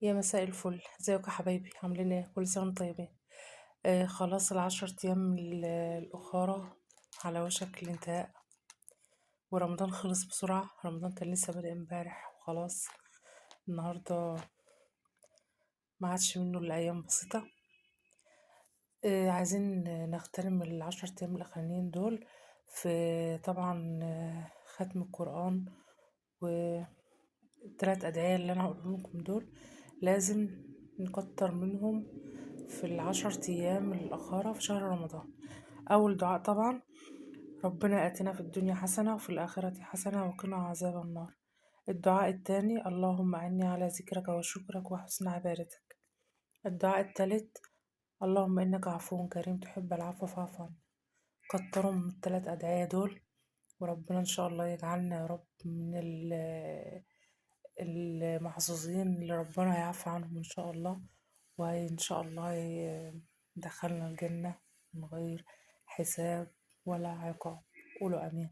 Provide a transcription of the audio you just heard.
يا مساء الفل، ازيكم يا حبايبي؟ عاملين ايه؟ كل سنه وانتم طيبين. خلاص العشر ايام الاخرى على وشك الانتهاء، ورمضان خلص بسرعه. رمضان كان لسه بادئ امبارح وخلاص النهارده ما عادش منه الا ايام بسيطه. عايزين نغتنم العشر ايام الاخرانيين دول في طبعا ختم القران، والتلات ادعية اللي انا هقولهم لكم دول لازم نكتر منهم في العشر ايام الاخرى في شهر رمضان. أول دعاء طبعا: ربنا آتنا في الدنيا حسنة وفي الآخرة حسنة وقنا عذاب النار. الدعاء الثاني: اللهم أعني على ذكرك وشكرك وحسن عبادتك. الدعاء الثالث: اللهم إنك عفو كريم تحب العفو فاعف عني. كتروا من الثلاث أدعية دول، وربنا إن شاء الله يجعلنا يا رب من المحظوظين اللي ربنا يعفو عنهم إن شاء الله، وإن شاء الله يدخلنا الجنة من غير حساب ولا عقاب. قولوا آمين.